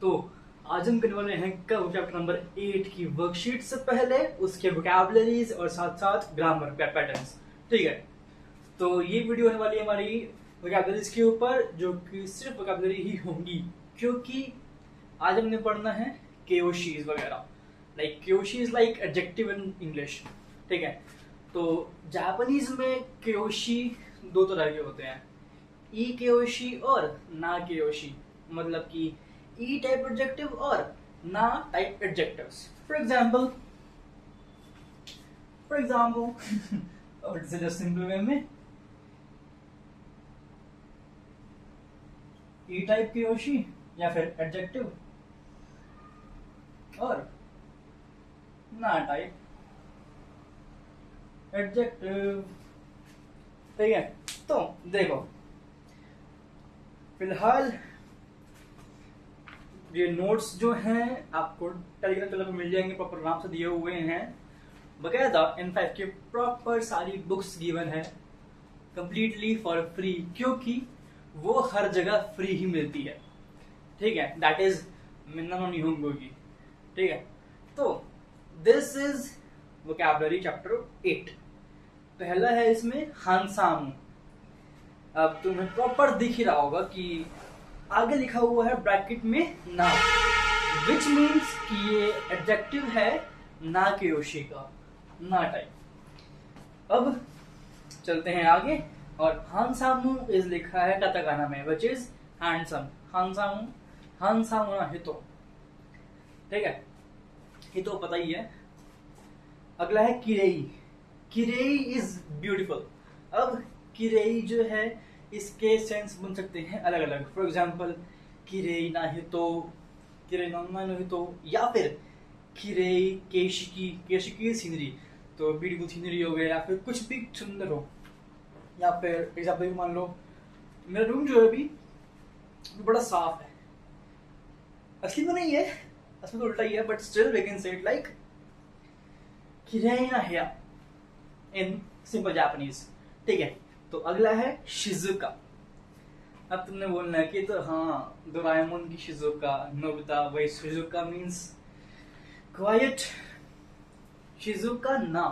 तो आज हम करने वाले हैं कल चैप्टर नंबर 8 की वर्कशीट से पहले उसके वोकैबुलरीज और साथ साथ ग्रामर पैटर्न्स। ठीक है, तो ये वीडियो होने वाली है हमारी वोकैबुलरीज के ऊपर, जो कि सिर्फ वोकैबुलरी ही होंगी, क्योंकि आज हमने पढ़ना है केओशीज वगैरह। लाइक केओशी is like adjective in English. ठीक है, तो जापानीज में केओशी दो तरह के होते हैं, ई केओशी और ना केओशी। मतलब कि ई टाइप एडजेक्टिव और ना टाइप एडजेक्टिव्स। फॉर एग्जाम्पल और जस्ट सिंपल वे में ई टाइप केओशी या फिर एडजेक्टिव और ना टाइप एडजेक्टिव। ठीक है, तो देखो फिलहाल ये नोट्स जो हैं आपको टेलीग्राम चैनल पर मिल जाएंगे, प्रॉपर नाम से दिए हुए हैं बकायदा। इनफैक्ट के प्रॉपर सारी बुक्स गिवन है कंप्लीटली फॉर फ्री, क्योंकि वो हर जगह फ्री ही मिलती है। ठीक है, दैट इज मिन्ना नो निहोंगो की। ठीक है, तो दिस इज वोकैबुलरी चैप्टर 8। पहला है इसमें हानसामु। अब तुम्हें प्रॉपर दिख ही रहा होगा कि आगे लिखा हुआ है ब्रैकेट में ना, विच मीन्स कि ये एडजेक्टिव है ना केओशी का, ना टाइप। अब चलते हैं आगे, और हानसामु इज लिखा है काटाकाना में, विच इज हैंडसम। हानसामु, हानसामु ना हितो। ठीक है, हितो पता ही है। अगला है किरेई। Kirei is beautiful. अब किरेई जो है इसके सेंस बन सकते हैं अलग अलग। फॉर एग्जाम्पल किरेई ना हितो, किरेई ना हितो, या फिर किरेई केशिकी, केशिकी सीनरी, तो ब्यूटीफुल सीनरी हो गया, या फिर कुछ भी सुंदर हो। या फिर एग्जाम्पल मान लो मेरा रूम जो है अभी बड़ा साफ है, असली तो नहीं है, असली तो उल्टा ही है, but still we can say it like किरेई ना हिया इन सिंपल जापानीज। ठीक है, तो अगला है शिजुका। अब तुमने बोलना है कि तो हाँ डोराएमोन की शिजुका, नोबिता वही शिजुका मीन्स क्वाइट। शिजुका ना,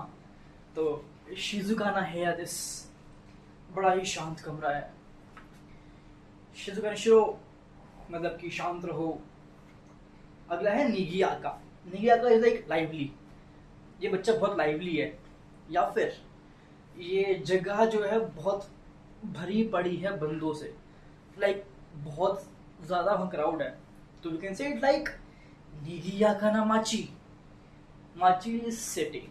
तो शिजुका ना है दिस, बड़ा ही शांत कमरा है। शिजुका निशिरो मतलब कि शांत रहो। अगला है निगियाका। निगियाका इज लाइक लाइवली, ये बच्चा बहुत लाइवली है, या फिर ये जगह जो है बहुत भरी पड़ी है बंदों से, लाइक बहुत ज्यादा क्राउड है, तो you can say it like निगियाका ना माची। माची इज सिटी,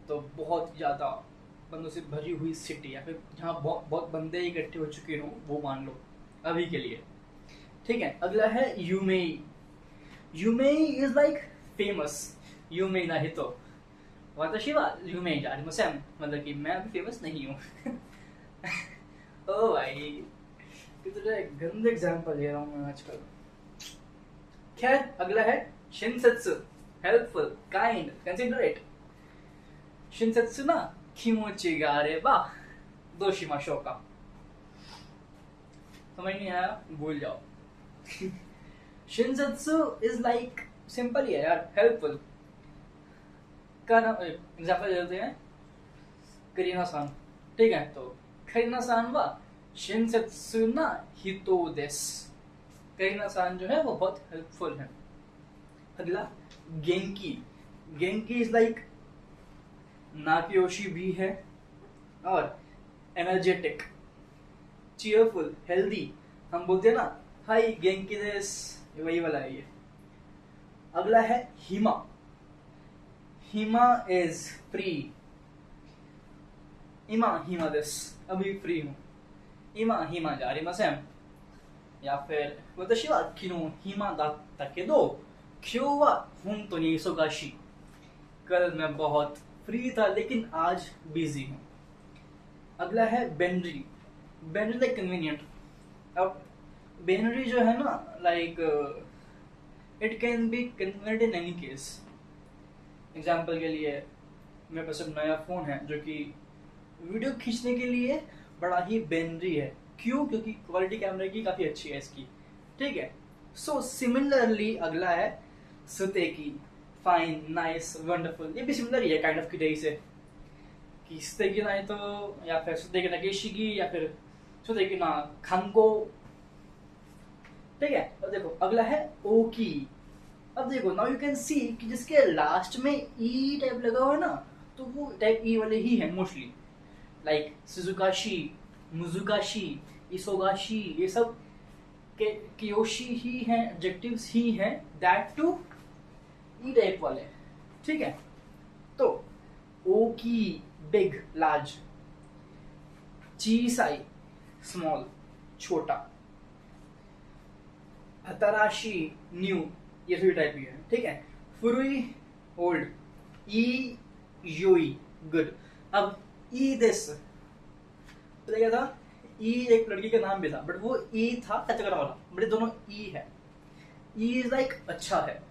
तो बहुत ज्यादा बंदों से भरी हुई सिटी, या फिर जहाँ बहुत बंदे इकट्ठे हो चुके हो, वो मान लो अभी के लिए। ठीक है, अगला है यूमेई। यूमेई इज लाइक फेमस। यूमेई ना हितो वाताशी वा यूमेई जा आरिमासेन, मतलब कि मैं अभी फेमस नहीं हूँ। ओ भाई, कितने गंदे एग्जांपल ले रहा हूँ मैं आजकल। खैर, अगला है शिनसेत्सु, हेल्पफुल, काइंड, कंसिडरेट। शिनसेत्सु ना किमोची गा आरेबा दोशिमाशो का। समझ नहीं आया, भूल जाओ। शिनसेत्सु इज लाइक सिंपल ही है यार, हेल्पफुल का नाम एग्जाम्पल देते हैं करीना सान। ठीक है, तो करीना सान वा शिनसेत्सु ना हितो देस। करीना सान जो है वो बहुत हेल्पफुल है। अगला गेंकी। गेंकी इज लाइक नाकियोशी भी है, और एनर्जेटिक, चीयरफुल, हेल्दी। हम बोलते हैं ना हाई गेंकी देस, वही वाला है ये। अगला है हिमा। हिमा इज फ्री। इमा हिमा दिस, अभी फ्री हूँ। इमा हिमा जा आरिमासेन। या फिर वताशी वा किनो हिमा दात्ता केदो क्यों वा होंतो नि इसोगाशी। कल मैं बहुत फ्री था लेकिन आज बिजी हूँ। अगला है बेनरी। बेनरी लाइक कन्वीनियंट। अब बेनरी जो है ना, like it can be convenient in any case. Example के लिए मेरे पास एक नया फोन है जो कि वीडियो खींचने के लिए बड़ा ही बेनरी है। क्यों? क्योंकि क्वालिटी कैमरे की काफी अच्छी है इसकी। ठीक है, सो सिमिलरली अगला है सुतेकी, फाइन, नाइस, वंडरफुल। ये भी सिमिलर ही है काइंड ऑफ किटेई से, कि सुतेकी ना तो या फिर सुतेकी ना गेशिगी या फिर सुतेकी ना खांगो। ठीक है, अब देखो अगला है ओकी। अब देखो नाउ यू कैन सी कि जिसके लास्ट में ई टाइप लगा हुआ है ना, तो वो टाइप ई वाले ही है मोस्टली, लाइक सुजुकाशी, मुजुकाशी, इसोगाशी, ये सब के कियोशी ही हैं, एडजेक्टिव्स ही हैं, दैट टू ई टाइप वाले। ठीक है, तो ओकी बिग लार्ज, चीसाई स्मॉल छोटा, हताराशी न्यू, ये सभी टाइप ही है। ठीक है, फुरुई ओल्ड, ई योई गुड। अब ई दिस तो क्या था, ई एक लड़की का नाम भी था बट वो ई था टचकरा वाला, बट ये दोनों ई है। ई इज लाइक अच्छा है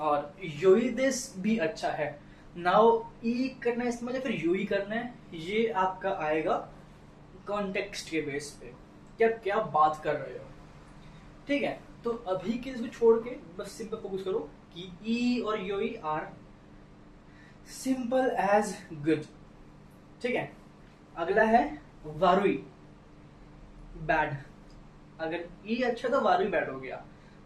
और योई दिस भी अच्छा है। नाउ ई करना है इसमें या फिर योई करना है, ये आपका आएगा कॉन्टेक्स्ट के बेस पे, क्या क्या बात कर रहे हो। ठीक है, तो अभी के इसको छोड़ के बस सिंपल फोकस करो कि ई और योई आर सिंपल एज गुड। ठीक है, अगला है वारुई, बैड। अगर ई अच्छा तो वारुई बैड हो गया।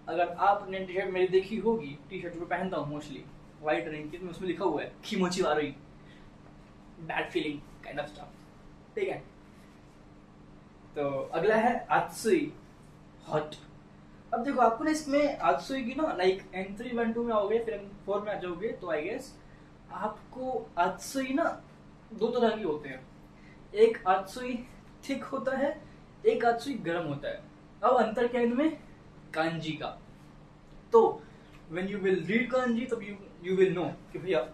अगर आपने टी शर्ट मेरी देखी होगी, टी शर्ट में पहनता हूँ मोस्टली व्हाइट रंग की, तो उसमें लिखा हुआ है खिमोची वारुई, bad feeling kind of stuff. ठीक है, तो अगला है आत्सुई, हॉट। अब देखो आपको ना इसमें आत्सुई की ना लाइक N3 1 2 में आओगे फिर N4 में आ जाओगे, तो आई गेस आपको आत्सुई ना दो तरह के होते हैं। एक आत्सुई थिक होता है, एक आत्सुई गर्म होता है। अब अंतर क्या है इनमें, कांजी का। तो when you will read kanji तब यू विल नो कि भैया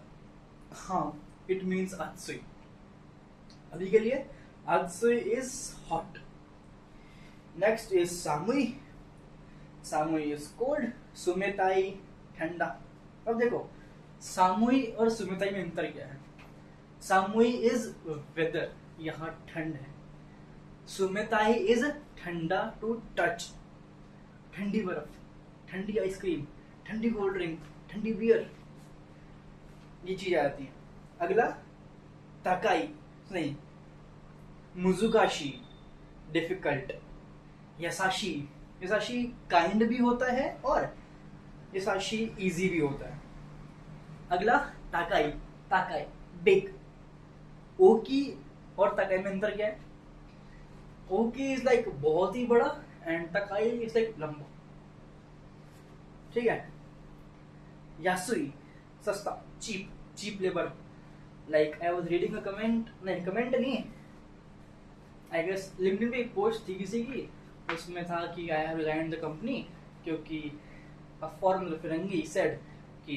हाँ इट मीन्स आत्सुई। अभी के लिए आत्सुई इज हॉट। नेक्स्ट इज सामुई, सामुई इज कोल्ड, सुमेताई ठंडा। अब देखो सामुई और सुमेताई में अंतर क्या है। सामुई इज वेदर, यहाँ ठंड है। सुमेताई इज ठंडा टू टच, ठंडी बर्फ, ठंडी आइसक्रीम, ठंडी कोल्ड ड्रिंक, ठंडी बियर, ये चीज आती है। अगला ताकाई नहीं, मुजुकाशी डिफिकल्ट, यसाशी, यसाशी काइंड भी होता है और यसाशी इजी भी होता है। अगला ताकाई, ताकाई बिग। ओकी और ताकाई में अंतर क्या है, ओकी इज लाइक बहुत ही बड़ा एंड ताकाई इज लाइक लंबा। ठीक है, यासुई सस्ता, cheap, cheap labour. Like I was reading a comment, नहीं कमेंट नहीं, आई गेस लिंक्डइन पे एक पोस्ट थी किसी की, उसमें था कि I have resigned the company क्योंकि अ फॉरेनर फिरंगी सेड कि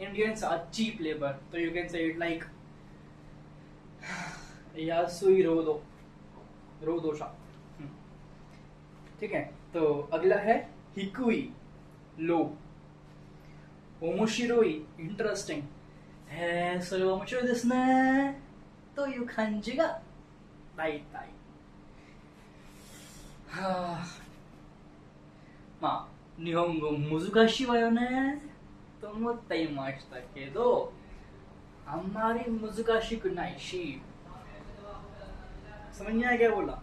इंडियंस आर चीप लेबर। तो you can say it like यासुई रोदो, रोदोशा। ठीक है, तो अगला है हिकुई, लो, ओमोशिरोई इंटरेस्टिंग है,それは面白いですねという感じが大体。はあ、まあ日本語難しいわよねと思っていましたけど、あんまり難しくないし、समझ नहीं आया क्या बोला।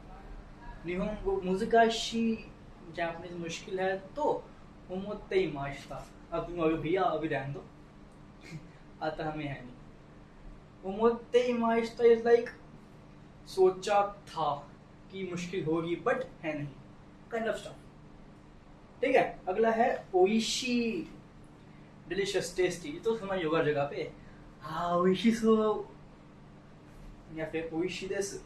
निहोंगो मुजुकाशी जापानीज मुश्किल है तो उमोत्ते ही माश्ता। अब तुम अभी भैया अभी रहने दो आता हमें है नहीं। उमोत्ते ही माश्ता इज लाइक सोचा था कि मुश्किल होगी बट है नहीं, काइंड ऑफ स्टफ। ठीक है, अगला है ओइशी, डिलीशियस टेस्टी। तो सुना योगा जगह पे हाँ ओइशी सो या फिर ओइशी देस।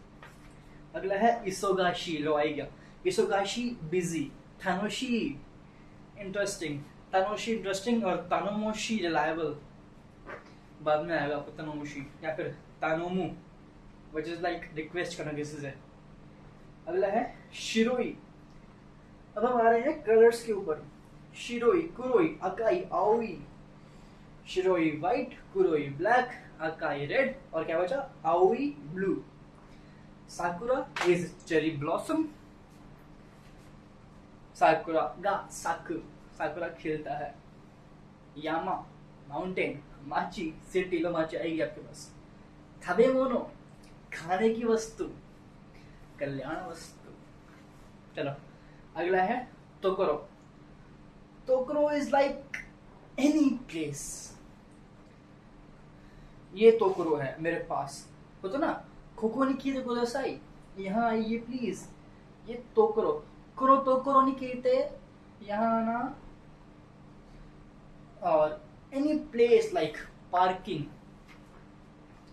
अगला है इसोगाशी, लो आई गया। इसोगाशी बिजी, थानोशी इंटरेस्टिंग, तानोशी इंटरेस्टिंग और तानोमोशी रिलायबल। बाद में आएगा आपको तानोमोशी या फिर तानोमू व्हिच इज लाइक रिक्वेस्ट करना किसी से। अगला है शिरोई। अब हम आ रहे हैं कलर्स के ऊपर। शिरोई, कुरोई, अकाई, आओई। शिरोई व्हाइट, कुरोई ब्लैक, अकाई रेड और क्या बचा आओई ब्लू। साकुरा is cherry blossom, sakura ga saku साकुरा खिलता है। यामा माउंटेन, माची सिटी लो माची आएगी आपके पास। थाबेमोनो खाने की वस्तु, कल्याण वस्तु। चलो अगला है तोकरो। तोकरो इज लाइक एनी प्लेस। ये तोकरो है मेरे पास, हो तो ना खोखो नहीं की कुदासाई, यहाँ आइए प्लीज। ये तोकरो, करो तोकरो नहीं कहते यहाँ आना। और एनी प्लेस लाइक पार्किंग,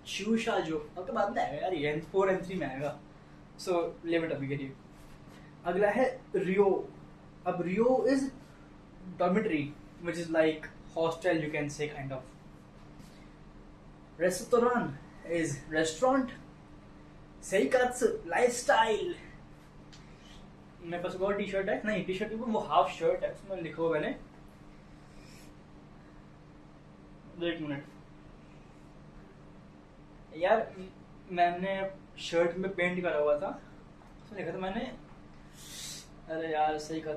शूशा जो अब तो बाद में आएगा यार, ये 4 and 3 में आएगा, सो लिव इट अभी करिए। अगला है रियो। अब रियो is dormitory which is like hostel, you can say kind of. Restaurant is restaurant. सेइकात्सु लाइफस्टाइल। मेरे पास वो टी शर्ट है, नहीं टी शर्ट वो हाफ शर्ट है, उसमें लिखा हुआ मैंने, एक मिनट यार, मैंने शर्ट में पेंट करा हुआ था, उसमें लिखा था मैंने, अरे यार सही कहा,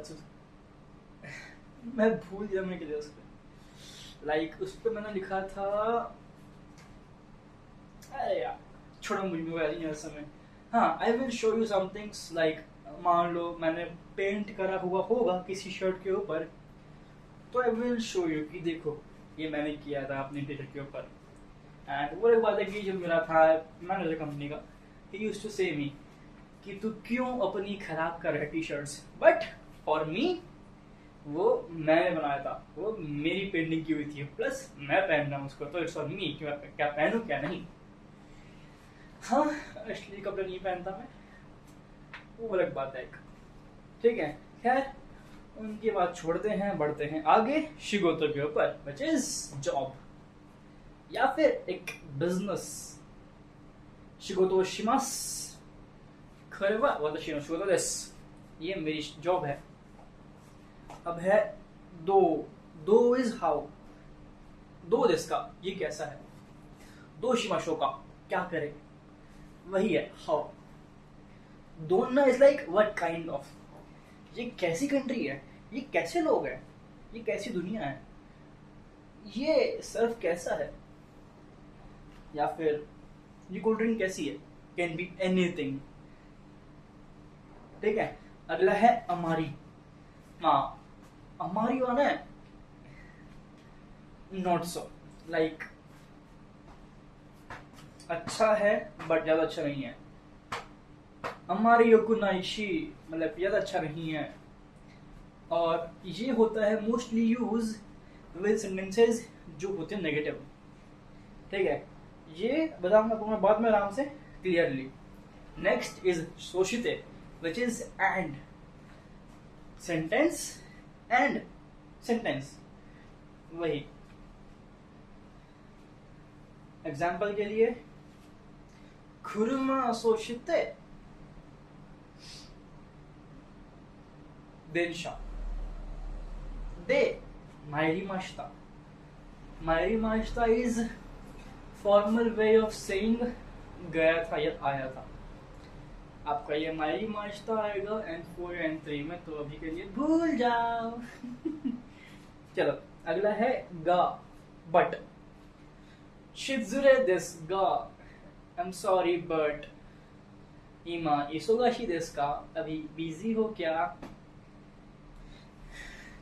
मैं भूल जाने के लिए उस पर, लाइक उस पर मैंने लिखा था, अरे यार छोड़ो मुझे याद नहीं समय। हाँ, I will show you somethings like, मान लो मैंने पेंट करा हुआ होगा किसी शर्ट के ऊपर, तो आई विल शो यू कि देखो ये मैंने किया था अपनी टी शर्ट के ऊपर। एंड वो एक बात है कि जो मेरा था मैनेजर कंपनी का, ही यूज्ड टू से मी कि तू क्यों अपनी खराब कर रहा है T shirts, but for me वो मैंने बनाया था, वो मेरी पेंटिंग की हुई थी, प्लस मैं पहन रहा हूँ उसको, तो इट्स फॉर मी कि मैं क्या पहनूं क्या नहीं। हाँ असली कपड़े नहीं पहनता मैं, वो अलग बात है एक, ठीक है। खैर उनकी बात छोड़ते हैं, बढ़ते हैं आगे शिगोतो के ऊपर, व्हिच इज जॉब या फिर एक बिजनेस। शिगोतो शिमास, खरेवा वाताशी नो शिगोतो देसु, ये मेरी जॉब है। अब है दो, दो इज हाउ, दो देस का ये कैसा है, दो शिमाशो का क्या करे, वही है हाउ। दोना is like what kind of, ये कैसी कंट्री है, ये कैसे लोग हैं, ये कैसी दुनिया है, ये सर्फ कैसा है, या फिर ये कोल्ड ड्रिंक कैसी है, कैन बी एनीथिंग, ठीक है। अगला है अमारी। हाँ अमारी वाला है नॉट सो, लाइक अच्छा है बट ज्यादा अच्छा नहीं है। हमारी योकुनाइशी मतलब ज्यादा अच्छा नहीं है, और ये होता है मोस्टली यूज विद सेंटेंसेस जो होते हैं नेगेटिव, ठीक है। ये बताऊंगा मैं बाद में आराम से क्लियरली। नेक्स्ट इज सोशिते which is and, sentence and sentence, वही। एग्जाम्पल के लिए खुरुमा सोशिते देनशा दे माइरिमाशिता। माइरिमाशिता is formal way of saying गया था या आया था। आपका ये माइरिमाशिता आएगा N4 N3 में, तो अभी के लिए भूल जाओ। चलो अगला है गा, बट। शिजुरे देसु गा, आई एम सॉरी बट इमा इसोगाशी देसु का, अभी बिजी हो क्या,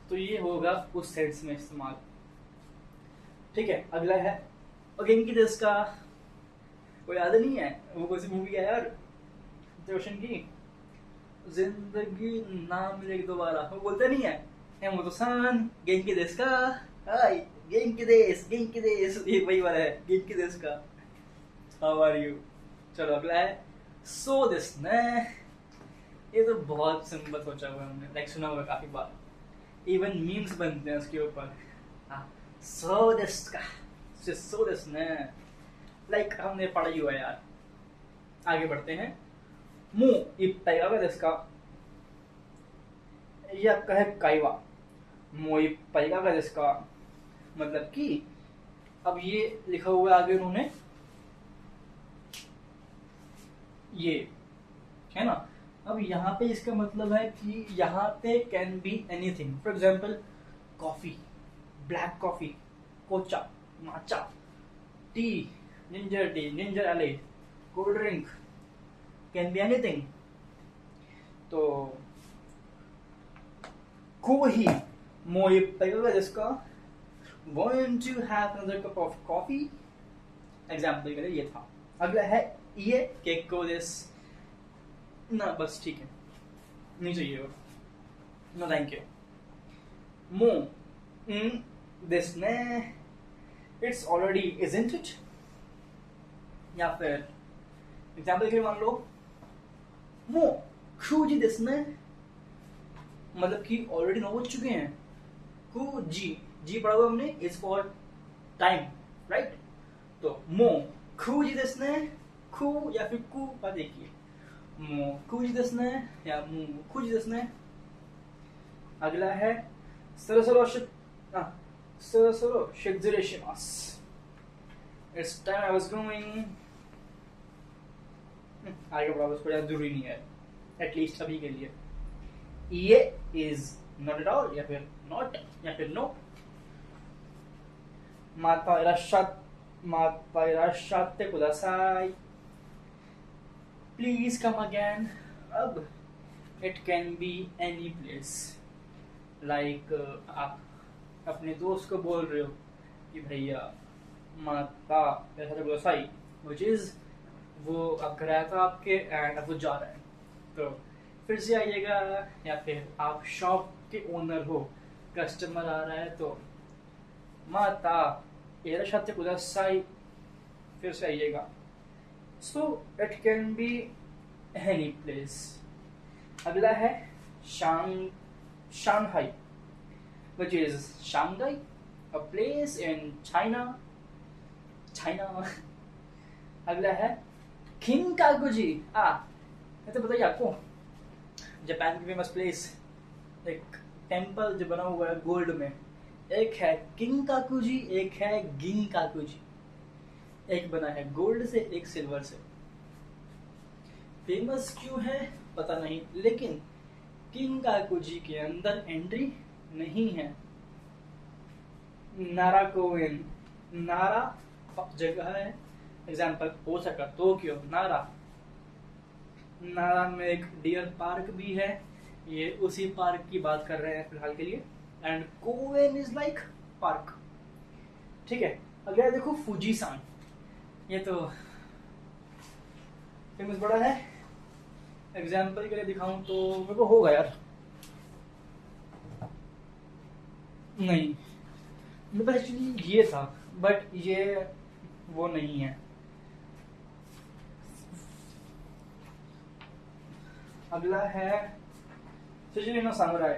तो ये होगा उस सेंस में इस्तेमाल, ठीक है। अगला है अगेंकी देसु का, कोई याद नहीं है वो कौन सी मूवी है यार, रोशन की, जिंदगी ना मिलेगी दोबारा, वो बोलते नहीं है एमोतो-सान गेंकी देसु का, हाय गेंकी देसु, ये वही वाला है गेंकी देसु का, हाउ आर यू। चलो अगला है सो देसु ने, ये तो बहुत सिंपल सोचा हुआ है हमने, लाइक सुना हुआ काफी बार, इवन मीम्स बनते हैं उसके ऊपर। सो देसु का, सो देसु ने, लाइक हमने पढ़ा ही हुआ है यार। आगे बढ़ते हैं। मु इप्पाई गा देसु का, ये आपका है काइवा। मु इप्पाई गा देसु का मतलब कि अब ये लिखा हुआ है आगे उन्होंने, ये है ना। अब यहाँ पे इसका मतलब है कि यहाँ पे can be anything. For example coffee, black coffee, कोचा, matcha, tea, ginger ale, cold drink, can be anything. तो कोही मोई पेगा जिसका going to have another cup of coffee. Example के लिए ये था. अगला है ये केक को दिस ना, बस ठीक है, नहीं चाहिए और नो थैंक यू. मो दिस ने इट्स ऑलरेडी इजंट इट. या फिर एग्जाम्पल के लिए मान लो मो खूजी दिस ने, मतलब कि ऑलरेडी नौ बज चुके हैं. कू जी पढ़ा हुआ हमने, इज फॉर टाइम, राइट. तो मो खूजी दिस ने, खू या फिर कू बात देखिए, मो खूजी दिस ने या मो खूजी दिस ने. अगला है सरसरो शिक्जुरेशिमास. It's time I was going. आगे बढ़ा, उसको ज़्यादा जरूरी नहीं है, एटलीस्ट अभी के लिए. ये इज नॉट एट ऑल या फिर नॉट या फिर नो. माता इराशाते कुदासाई, प्लीज कम अगेन. अब it can be any place. Like आप अपने दोस्त को बोल रहे हो कि भैया माता इराशाते कुदासाई, व्हिच इज वो अब घर आया था आपके एंड अब वो जा रहा है, तो फिर से आइएगा. या फिर आप शॉप के ओनर हो, कस्टमर आ रहा है तो माता इराशाते कुदासाई, फिर से आइएगा. So it can be any place. अगला है Shanghai, which is Shanghai, a place in China. अगला है किनकाकुजी. ये तो बताइए आपको, जापान की फेमस प्लेस, एक टेम्पल जो बना हुआ है गोल्ड में. एक है किनकाकुजी, एक है गिनकाकुजी. एक बना है गोल्ड से, एक सिल्वर से. फेमस क्यों है पता नहीं, लेकिन किनकाकुजी के अंदर एंट्री नहीं है. नारा कोविन, नारा जगह है. एग्जाम्पल हो सका टोक्यो, नारा में एक डियर पार्क भी है. ये उसी पार्क की बात कर रहे हैं फिलहाल के लिए. एंड कोवेन इज लाइक पार्क. ठीक है. अगला देखो फुजीसान. ये तो फेमस बड़ा है. एग्जाम्पल के लिए दिखाऊं तो मेरे को होगा यार, नहीं मेरे पास एक्चुअली ये था, बट ये वो नहीं है. अगला है सुजुकी नो सामुराई.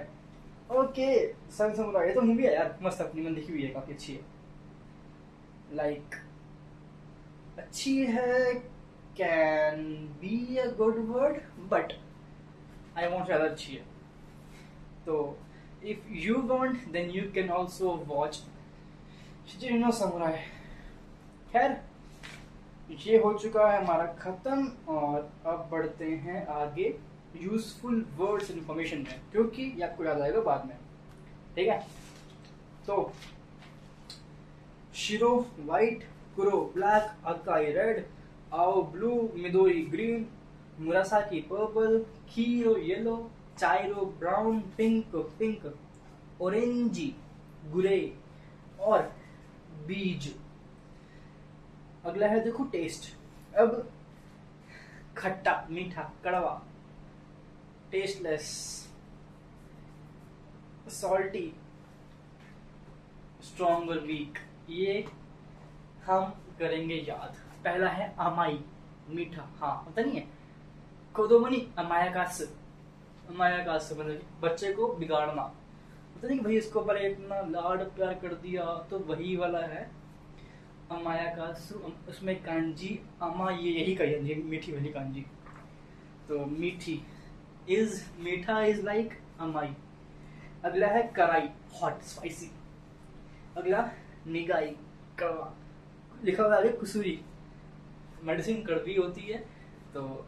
ओके, सन सामुराई, ये तो मूवी है यार, मस्त, अपनी मन देखी हुई है, काफी अच्छी है. लाइक अच्छी है, can be a good word, but I want ज्यादा अच्छी है. तो if you want then you can also watch Suzuki no samurai. खैर, ये हो चुका है हमारा खत्म, और अब बढ़ते हैं आगे यूजफुल वर्ड्स इन्फॉर्मेशन में, क्योंकि ये आपको याद आएगा बाद में. ठीक है. तो शिरो व्हाइट, कुरो ब्लैक, अकाई रेड, आओ ब्लू, मिदोरी ग्रीन, मुरासाकी पर्पल, कीरो येलो, चाइरो ब्राउन, पिंक, ऑरेंजी ग्रे और बीज. अगला है देखो टेस्ट. अब खट्टा, मीठा, कड़वा, टेस्टलेस, सॉल्टी, स्ट्रॉन्ग और वीक. ये हम करेंगे याद. पहला है अमाई, मीठा. हाँ, पता नहीं है, कोदोमनी अमायाकास मतलब बच्चे को बिगाड़ना. पता नहीं कि भाई इसको पर इतना लाड प्यार कर दिया, तो वही वाला है अमायाकासु. उसमें कांजी अमा, ये यही कही, मीठी वाली कांजी. तो मीठी इज, मीठा इज लाइक अमाई. अगला है कराई, हॉट स्पाइसी. अगला निगाई, कड़वा. लिखा हुआ है कुसूरी, मेडिसिन कड़वी होती है, तो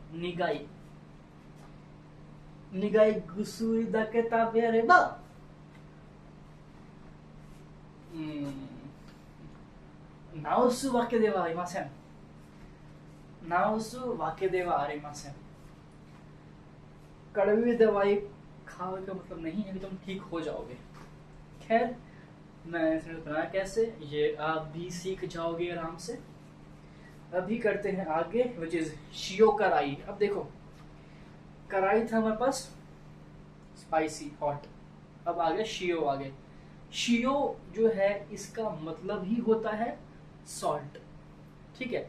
निगाई गुसूरी दा के ताबे. अरे बा नाउसु वाक्य देवा आरिमासेन। नाउसु वाक्य देवा आरिमासेन। कड़वी दवाई खाओ का मतलब नहीं है कि तुम ठीक हो जाओगे। खैर, मैं इसमें बनाया कैसे ये आप भी सीख जाओगे आराम से। अभी करते हैं आगे, विच इज शियो कराई। अब देखो, कराई था हमारे पास स्पाइसी हॉट, अब आ गया शियो आ गए। शियो जो है इसका मतलब ही होता है सॉल्ट, ठीक है।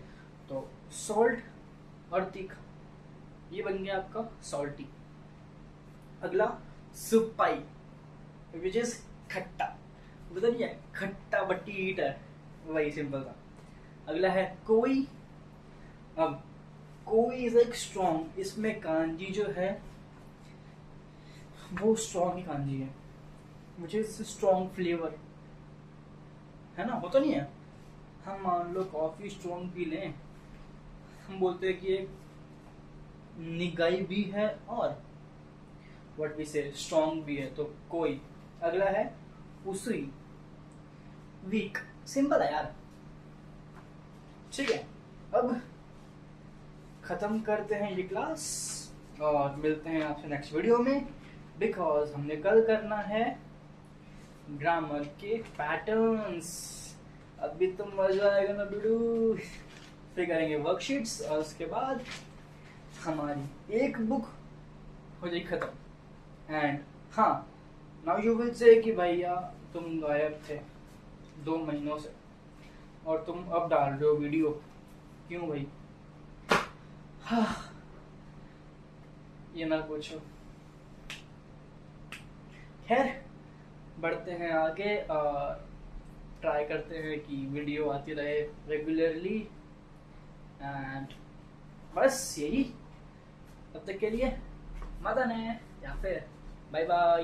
तो सॉल्ट और तीखा, ये बन गया आपका सॉल्टी। अगला सुपाई, विच इज खट्टा, पता नहीं है खट्टा बट्टी ईटर, वही सिंपल था। अगला है कोई। अब कोई इज लाइक स्ट्रॉन्ग, इसमें कांजी जो है वो स्ट्रॉन्ग ही कांजी है, मुझे स्ट्रॉन्ग फ्लेवर है ना, होता नहीं है। हम मान लो कॉफी स्ट्रॉन्ग पी लें, हम बोलते हैं कि ये निगाई भी है और व्हाट वी से स्ट्रॉन्ग भी है, तो कोई। अगला है उसरी, वीक, सिंपल है यार, ठीक है। अब खत्म करते हैं ये क्लास और मिलते हैं आपसे नेक्स्ट वीडियो में, बिकॉज हमने कल करना है ग्रामर के पैटर्न्स। अभी तो मजा आएगा ना बिडू। फिर करेंगे वर्कशीट्स और उसके बाद हमारी एक बुक हो जाएगी खत्म। एंड हाँ, नाउ यू विल से कि भैया तुम गायब थे 2 महीनों से और तुम अब डाल रहे हो वीडियो, क्यों भाई? हाँ, ये ना पूछो। खैर, बढ़ते हैं आगे और ट्राई करते हैं कि वीडियो आती रहे रेगुलरली। एंड बस यही, तब तक के लिए मदन है या फिर बाय बाय।